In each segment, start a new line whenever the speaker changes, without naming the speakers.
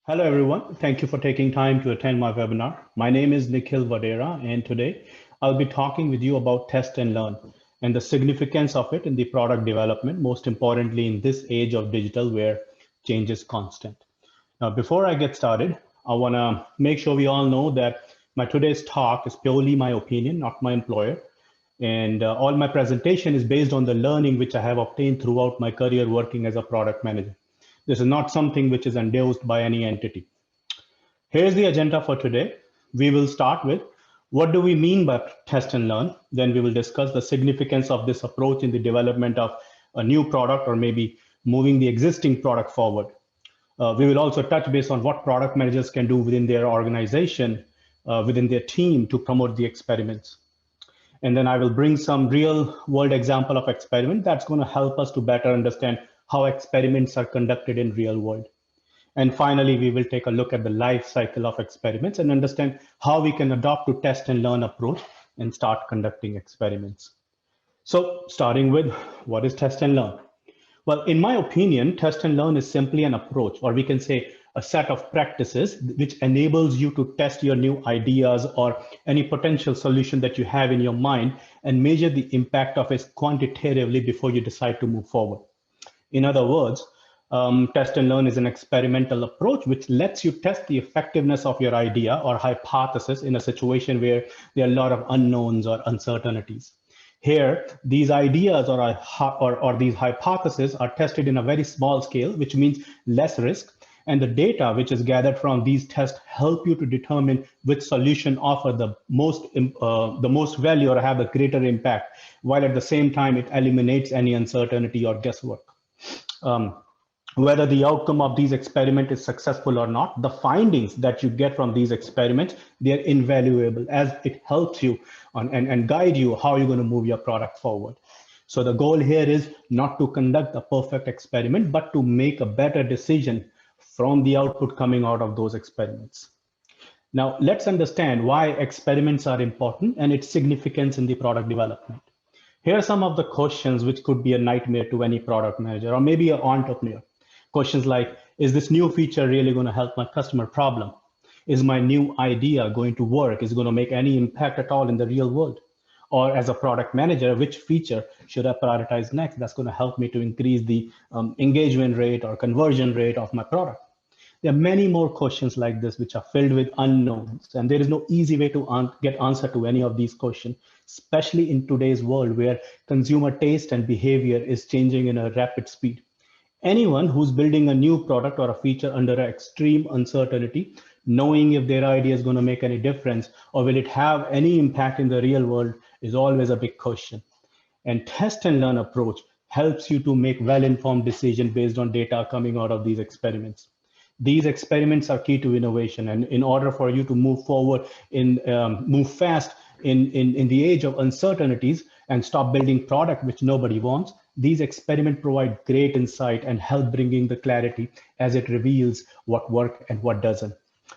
Hello, everyone. Thank you for taking time to attend my webinar. My name is Nikhil Wadhera, and today I'll be talking with you about test and learn and the significance of it in the product development, most importantly in this age of digital where change is constant. Now, before I get started, I want to make sure we all know that my today's talk is purely my opinion, not my employer. And all my presentation is based on the learning which I have obtained throughout my career working as a product manager. This is not something which is endorsed by any entity. Here's the agenda for today. We will start with what do we mean by test and learn? Then we will discuss the significance of this approach in the development of a new product or maybe moving the existing product forward. We will also touch base on what product managers can do within their organization, within their team to promote the experiments. And then I will bring some real world example of experiment that's going to help us to better understand how experiments are conducted in real world. And finally, we will take a look at the life cycle of experiments and understand how we can adopt to test and learn approach and start conducting experiments. So starting with what is test and learn? Well, in my opinion, test and learn is simply an approach, or we can say a set of practices which enables you to test your new ideas or any potential solution that you have in your mind and measure the impact of it quantitatively before you decide to move forward. In other words, test and learn is an experimental approach which lets you test the effectiveness of your idea or hypothesis in a situation where there are a lot of unknowns or uncertainties. Here, these ideas or these hypotheses are tested in a very small scale, which means less risk. And the data which is gathered from these tests help you to determine which solution offer the most value or have a greater impact, while at the same time it eliminates any uncertainty or guesswork. Whether the outcome of these experiments is successful or not, the findings that you get from these experiments, they're invaluable as it helps you and guide you how you're going to move your product forward. So the goal here is not to conduct a perfect experiment, but to make a better decision from the output coming out of those experiments. Now, let's understand why experiments are important and its significance in the product development. Here are some of the questions which could be a nightmare to any product manager or maybe an entrepreneur. Questions like, is this new feature really going to help my customer problem? Is my new idea going to work? Is it going to make any impact at all in the real world? Or as a product manager, which feature should I prioritize next? That's going to help me to increase the engagement rate or conversion rate of my product. There are many more questions like this which are filled with unknowns, and there is no easy way to get answer to any of these questions, especially in today's world where consumer taste and behavior is changing in a rapid speed. Anyone who's building a new product or a feature under extreme uncertainty, knowing if their idea is going to make any difference or will it have any impact in the real world is always a big question. And test and learn approach helps you to make well-informed decisions based on data coming out of these experiments. These experiments are key to innovation, and in order for you to move forward move fast in the age of uncertainties and stop building product which nobody wants, these experiments provide great insight and help bringing the clarity as it reveals what works and what doesn't.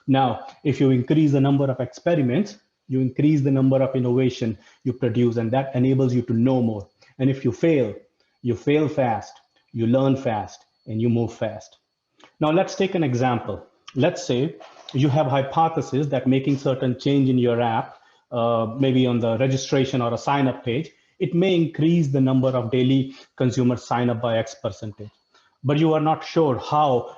Now, if you increase the number of experiments, you increase the number of innovation you produce, and that enables you to know more. And if you fail fast, you learn fast, and you move fast. Now, let's take an example. Let's say you have hypothesis that making certain change in your app, maybe on the registration or a sign up page, it may increase the number of daily consumers sign up by X percentage. But you are not sure how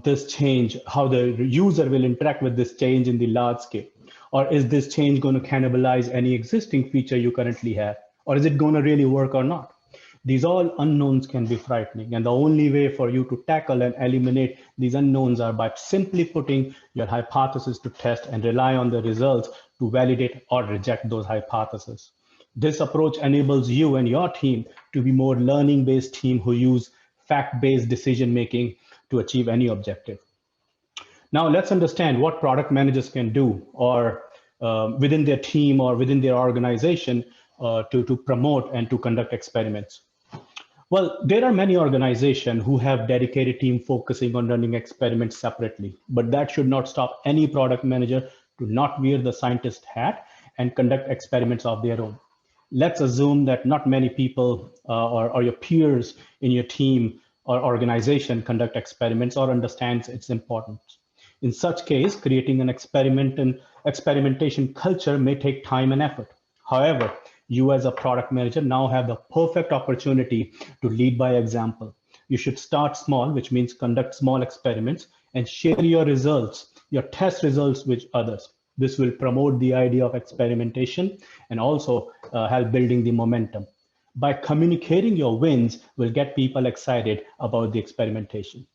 this change, how the user will interact with this change in the large scale. Or is this change going to cannibalize any existing feature you currently have? Or is it going to really work or not? These all unknowns can be frightening, and the only way for you to tackle and eliminate these unknowns are by simply putting your hypothesis to test and rely on the results to validate or reject those hypotheses. This approach enables you and your team to be more learning-based team who use fact-based decision-making to achieve any objective. Now let's understand what product managers can do or within their team or within their organization to promote and to conduct experiments. Well, there are many organizations who have dedicated team focusing on running experiments separately, but that should not stop any product manager to not wear the scientist hat and conduct experiments of their own. Let's assume that not many people or your peers in your team or organization conduct experiments or understands its importance. In such case, creating an experimentation culture may take time and effort. However, you as a product manager now have the perfect opportunity to lead by example. You should start small, which means conduct small experiments and share your results, your test results with others. This will promote the idea of experimentation and also help building the momentum. By communicating your wins will get people excited about the experimentation.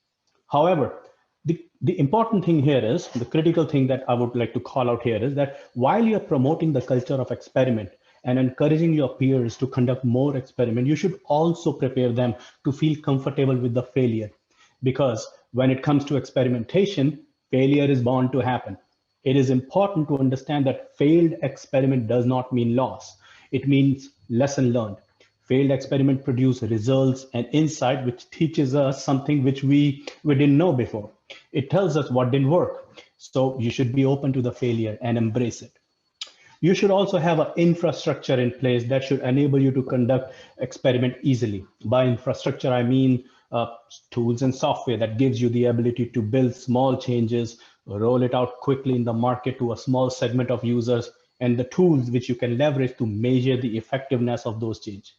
However, the important thing here is, the critical thing that I would like to call out here is that while you're promoting the culture of experiment and encouraging your peers to conduct more experiment, you should also prepare them to feel comfortable with the failure. Because when it comes to experimentation, failure is bound to happen. It is important to understand that failed experiment does not mean loss. It means lesson learned. Failed experiment produce results and insight which teaches us something which we didn't know before. It tells us what didn't work. So you should be open to the failure and embrace it. You should also have an infrastructure in place that should enable you to conduct experiment easily. By infrastructure, I mean tools and software that gives you the ability to build small changes, roll it out quickly in the market to a small segment of users, and the tools which you can leverage to measure the effectiveness of those changes.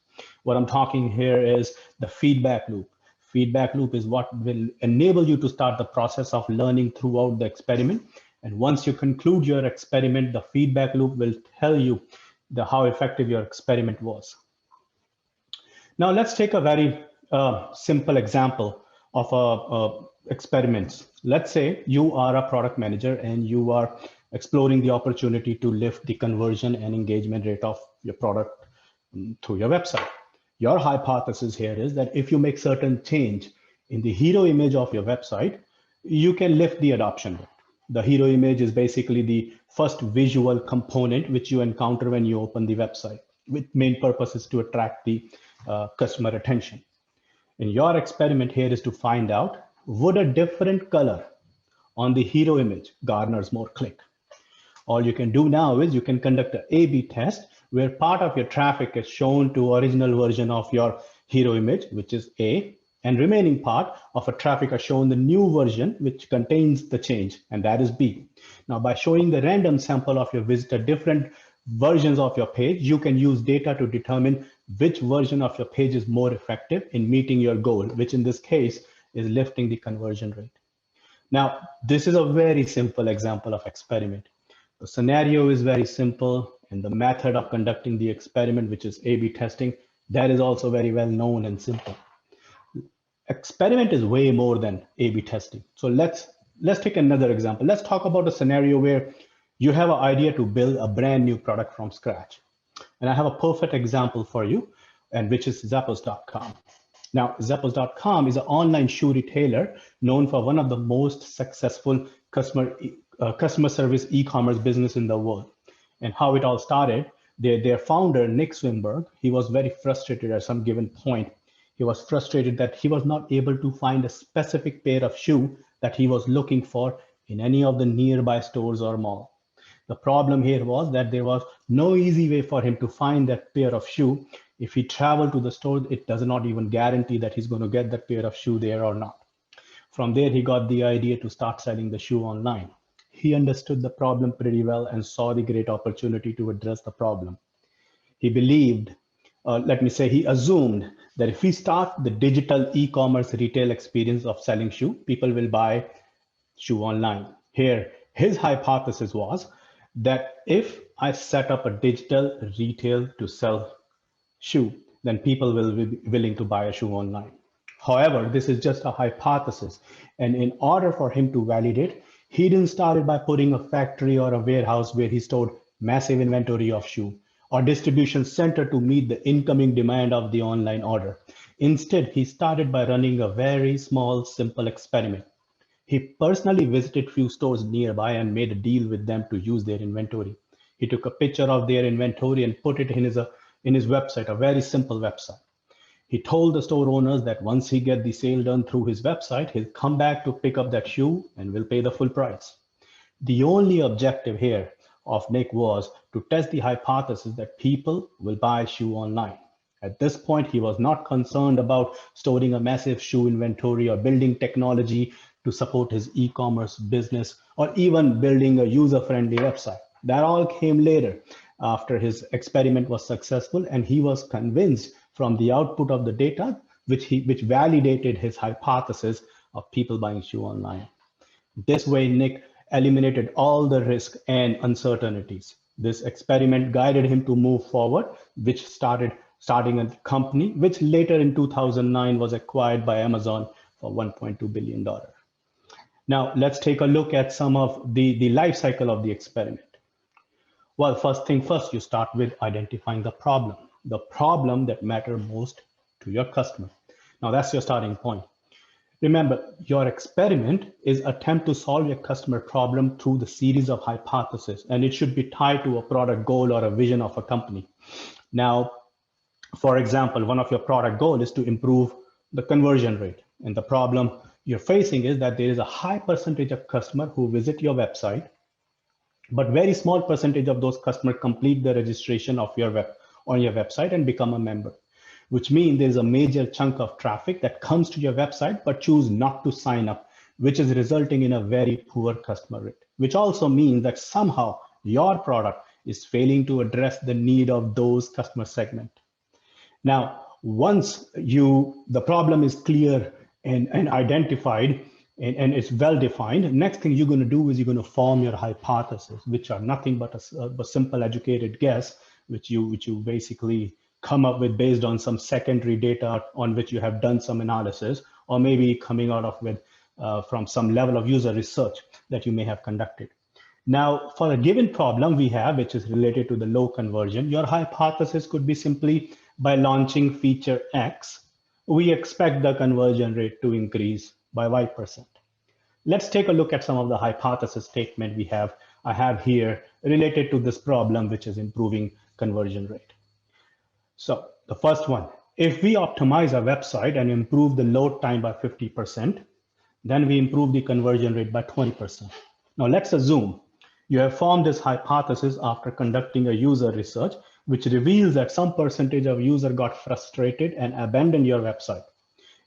What I'm talking here is the feedback loop. Feedback loop is what will enable you to start the process of learning throughout the experiment. And once you conclude your experiment, the feedback loop will tell you how effective your experiment was. Now let's take a very simple example of experiments. Let's say you are a product manager and you are exploring the opportunity to lift the conversion and engagement rate of your product through your website. Your hypothesis here is that if you make certain change in the hero image of your website, you can lift the adoption rate. The hero image is basically the first visual component which you encounter when you open the website, with main purpose is to attract the customer attention. And your experiment here is to find out, would a different color on the hero image garners more click? All you can do now is you can conduct an A/B test where part of your traffic is shown to original version of your hero image, which is A, and remaining part of a traffic are shown the new version, which contains the change, and that is B. Now, by showing the random sample of your visitor different versions of your page, you can use data to determine which version of your page is more effective in meeting your goal, which in this case is lifting the conversion rate. Now, this is a very simple example of experiment. The scenario is very simple, and the method of conducting the experiment, which is A/B testing, that is also very well known and simple. Experiment is way more than A/B testing. So let's take another example. Let's talk about a scenario where you have an idea to build a brand new product from scratch. And I have a perfect example for you, and which is Zappos.com. Now, Zappos.com is an online shoe retailer known for one of the most successful customer service e-commerce business in the world. And how it all started, their founder, Nick Swinburne, he was very frustrated at some given point. He was frustrated that he was not able to find a specific pair of shoe that he was looking for in any of the nearby stores or mall. The problem here was that there was no easy way for him to find that pair of shoe. If he traveled to the store, it does not even guarantee that he's going to get that pair of shoe there or not. From there, he got the idea to start selling the shoe online. He understood the problem pretty well and saw the great opportunity to address the problem. He believed, he assumed that if we start the digital e-commerce retail experience of selling shoe, people will buy shoe online. Here, his hypothesis was that if I set up a digital retail to sell shoe, then people will be willing to buy a shoe online. However, this is just a hypothesis. And in order for him to validate, he didn't start it by putting a factory or a warehouse where he stored massive inventory of shoe or distribution center to meet the incoming demand of the online order. Instead, he started by running a very small, simple experiment. He personally visited few stores nearby and made a deal with them to use their inventory. He took a picture of their inventory and put it in his website, a very simple website. He told the store owners that once he get the sale done through his website, he'll come back to pick up that shoe and will pay the full price. The only objective here of Nick was to test the hypothesis that people will buy shoe online. At this point, he was not concerned about storing a massive shoe inventory or building technology to support his e-commerce business, or even building a user-friendly website. That all came later after his experiment was successful and he was convinced from the output of the data, which validated his hypothesis of people buying shoe online. This way, Nick eliminated all the risk and uncertainties. This experiment guided him to move forward, which starting a company, which later in 2009 was acquired by Amazon for $1.2 billion. Now, let's take a look at some of the life cycle of the experiment. Well, first thing first, you start with identifying the problem that matters most to your customer. Now, that's your starting point. Remember, your experiment is attempt to solve your customer problem through the series of hypotheses, and it should be tied to a product goal or a vision of a company. Now, for example, one of your product goals is to improve the conversion rate. And the problem you're facing is that there is a high percentage of customers who visit your website, but very small percentage of those customers complete the registration of on your website and become a member, which means there's a major chunk of traffic that comes to your website but choose not to sign up, which is resulting in a very poor customer rate, which also means that somehow your product is failing to address the need of those customer segment. Now, once the problem is clear and identified and it's well defined, next thing you're going to do is you're going to form your hypothesis, which are nothing but a simple educated guess, which you basically come up with based on some secondary data on which you have done some analysis, or maybe coming out of with from some level of user research that you may have conducted. Now, for a given problem we have, which is related to the low conversion, your hypothesis could be simply by launching feature X, we expect the conversion rate to increase by Y%. Let's take a look at some of the hypothesis statement I have here related to this problem, which is improving conversion rate. So the first one, if we optimize our website and improve the load time by 50%, then we improve the conversion rate by 20%. Now let's assume you have formed this hypothesis after conducting a user research, which reveals that some percentage of users got frustrated and abandoned your website.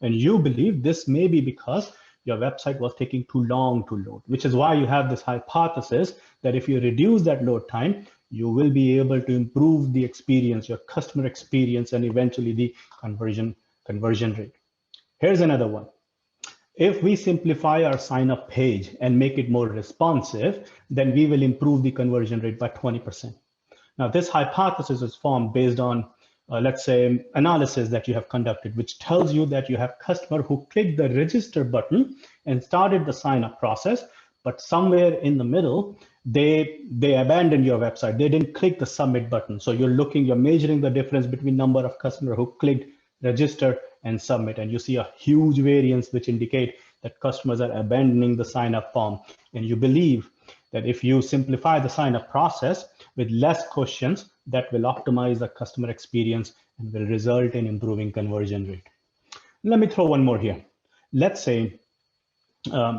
And you believe this may be because your website was taking too long to load, which is why you have this hypothesis that if you reduce that load time, you will be able to improve the experience, your customer experience, and eventually the conversion rate. Here's another one. If we simplify our sign up page and make it more responsive, then we will improve the conversion rate by 20%. Now, this hypothesis is formed based on, let's say, analysis that you have conducted, which tells you that you have customers who clicked the register button and started the sign up process, but somewhere in the middle, they abandoned your website. They didn't click the submit button. So you're measuring the difference between number of customers who clicked register and submit, and you see a huge variance which indicate that customers are abandoning the sign up form. And you believe that if you simplify the sign up process with less questions, that will optimize the customer experience and will result in improving conversion rate. Let me throw one more here. Let's say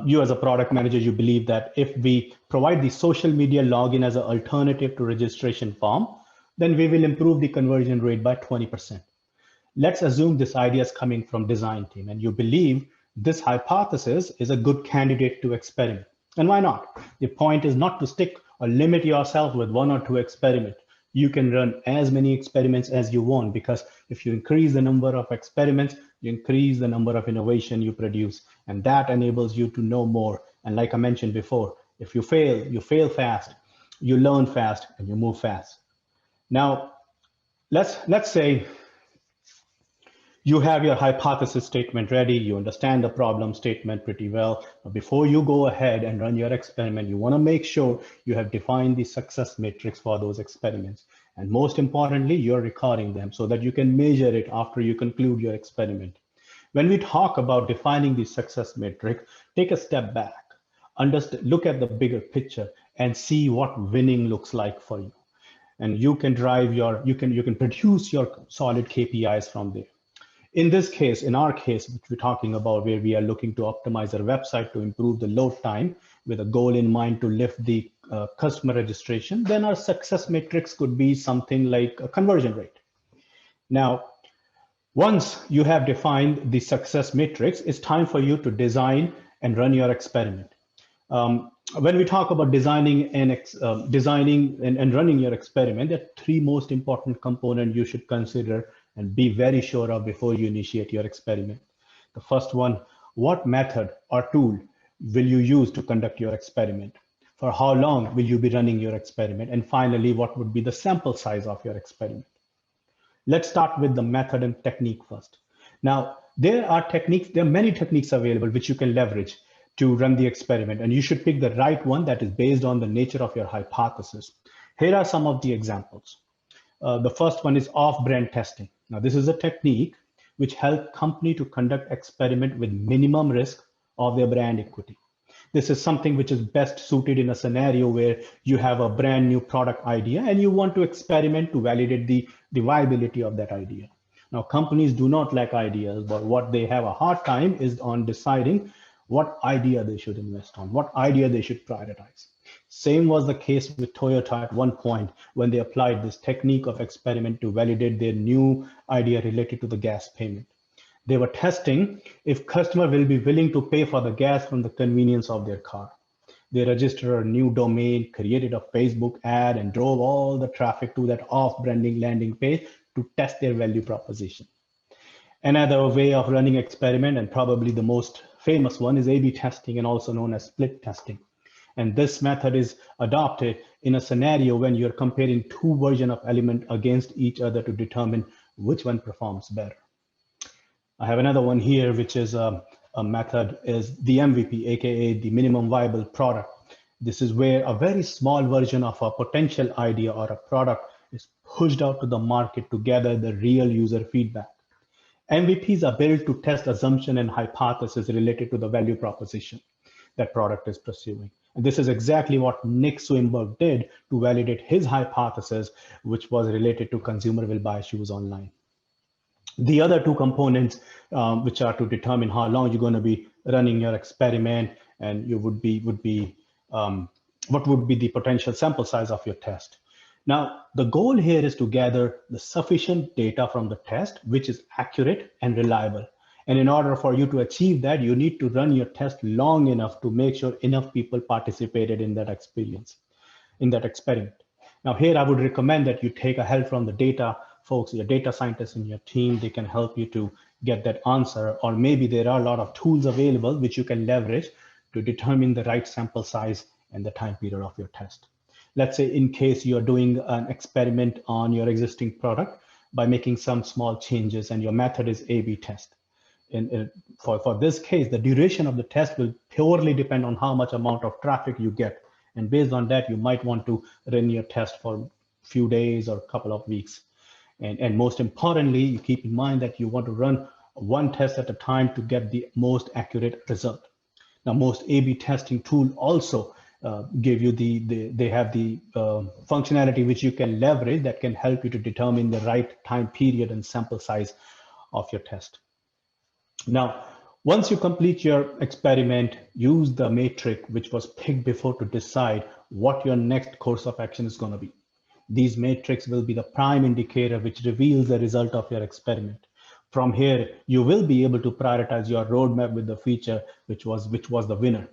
you as a product manager, you believe that if we provide the social media login as an alternative to registration form, then we will improve the conversion rate by 20%. Let's assume this idea is coming from design team and you believe this hypothesis is a good candidate to experiment. And why not? The point is not to stick or limit yourself with one or two experiments. You can run as many experiments as you want, because if you increase the number of experiments, you increase the number of innovation you produce, and that enables you to know more. And like I mentioned before, if you fail fast, you learn fast, and you move fast. Now, let's say you have your hypothesis statement ready, you understand the problem statement pretty well. But before you go ahead and run your experiment, you want to make sure you have defined the success matrix for those experiments. And most importantly, you're recording them so that you can measure it after you conclude your experiment. When we talk about defining the success matrix, take a step back, look at the bigger picture and see what winning looks like for you. And you can you can produce your solid KPIs from there. In this case, in our case, which we're talking about, where we are looking to optimize our website to improve the load time with a goal in mind to lift the customer registration, then our success matrix could be something like a conversion rate. Now, once you have defined the success matrix, it's time for you to design and run your experiment. When we talk about designing and running your experiment, there are three most important components you should consider and be very sure of before you initiate your experiment. The first one, what method or tool will you use to conduct your experiment? For how long will you be running your experiment? And finally, what would be the sample size of your experiment? Let's start with the method and technique first. Now, there are many techniques available which you can leverage to run the experiment, and you should pick the right one that is based on the nature of your hypothesis. Here are some of the examples. The first one is off-brand testing. Now, this is a technique which helps company to conduct experiment with minimum risk of their brand equity. This is something which is best suited in a scenario where you have a brand new product idea and you want to experiment to validate the viability of that idea. Now, companies do not lack ideas, but what they have a hard time is on deciding what idea they should invest on, what idea they should prioritize. Same was the case with Toyota at one point when they applied this technique of experiment to validate their new idea related to the gas payment. They were testing if customer will be willing to pay for the gas from the convenience of their car. They registered a new domain, created a Facebook ad, and drove all the traffic to that off-branding landing page to test their value proposition. Another way of running experiment, and probably the most famous one, is A/B testing, and also known as split testing. And this method is adopted in a scenario when you're comparing two versions of element against each other to determine which one performs better. I have another one here, which is a method is the MVP, aka the minimum viable product. This is where a very small version of a potential idea or a product is pushed out to the market to gather the real user feedback. MVPs are built to test assumption and hypothesis related to the value proposition that product is pursuing. And this is exactly what Nick Swinburne did to validate his hypothesis, which was related to consumer will buy shoes online. The other two components, which are to determine how long you're going to be running your experiment, and you what would be the potential sample size of your test. Now, the goal here is to gather the sufficient data from the test, which is accurate and reliable. And in order for you to achieve that, you need to run your test long enough to make sure enough people participated in that experience, in that experiment. Now, here I would recommend that you take a help from the data folks, your data scientists in your team. They can help you to get that answer, or maybe there are a lot of tools available which you can leverage to determine the right sample size and the time period of your test. Let's say in case you're doing an experiment on your existing product by making some small changes and your method is A/B test. For this case, the duration of the test will purely depend on how much amount of traffic you get. And based on that, you might want to run your test for a few days or a couple of weeks. And most importantly, you keep in mind that you want to run one test at a time to get the most accurate result. Now, most A/B testing tool also give you they have the functionality which you can leverage that can help you to determine the right time period and sample size of your test. Now, once you complete your experiment, use the matrix which was picked before to decide what your next course of action is going to be. These matrix will be the prime indicator which reveals the result of your experiment. From here, you will be able to prioritize your roadmap with the feature which was the winner.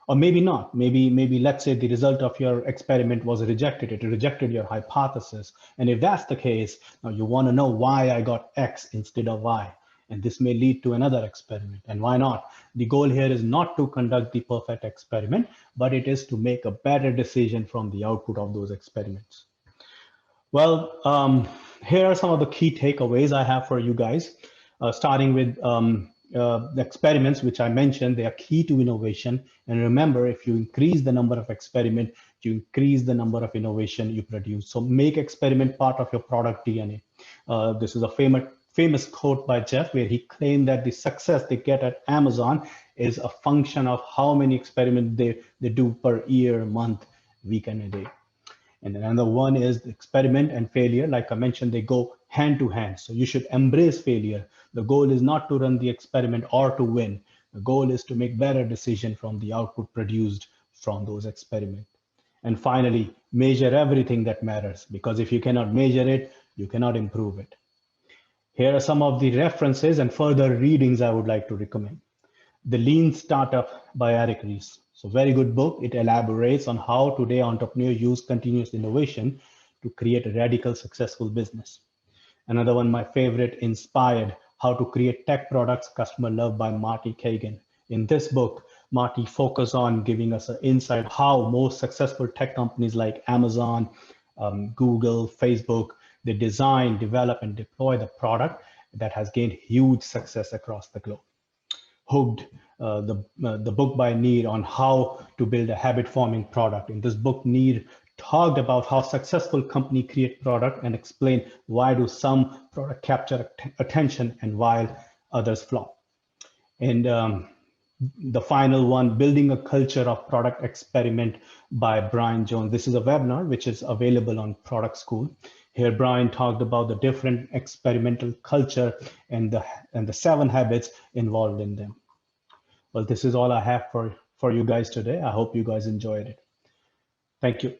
Or maybe not. Maybe let's say the result of your experiment was rejected. It rejected your hypothesis. And if that's the case, now you want to know why I got X instead of Y. And this may lead to another experiment. And why not? The goal here is not to conduct the perfect experiment, but it is to make a better decision from the output of those experiments. Well, here are some of the key takeaways I have for you guys, starting with the experiments, which I mentioned. They are key to innovation. And remember, if you increase the number of experiments, you increase the number of innovation you produce. So make experiment part of your product DNA. This is a famous quote by Jeff, where he claimed that the success they get at Amazon is a function of how many experiments they do per year, month, week, and a day. And another one is the experiment and failure. Like I mentioned, they go hand to hand. So you should embrace failure. The goal is not to run the experiment or to win. The goal is to make better decisions from the output produced from those experiments. And finally, measure everything that matters, because if you cannot measure it, you cannot improve it. Here are some of the references and further readings I would like to recommend. The Lean Startup by Eric Ries. So very good book. It elaborates on how today entrepreneurs use continuous innovation to create a radical successful business. Another one, my favorite, Inspired, How to Create Tech Products Customer Love by Marty Kagan. In this book, Marty focuses on giving us an insight how most successful tech companies like Amazon, Google, Facebook, they design, develop, and deploy the product that has gained huge success across the globe. Hooked, the book by Neer on how to build a habit-forming product. In this book, Neer talked about how successful company create product and explain why do some product capture attention and while others flop. And the final one, Building a Culture of Product Experiment by Brian Jones. This is a webinar which is available on Product School. Here, Brian talked about the different experimental culture and the 7 habits involved in them. Well, this is all I have for you guys today. I hope you guys enjoyed it. Thank you.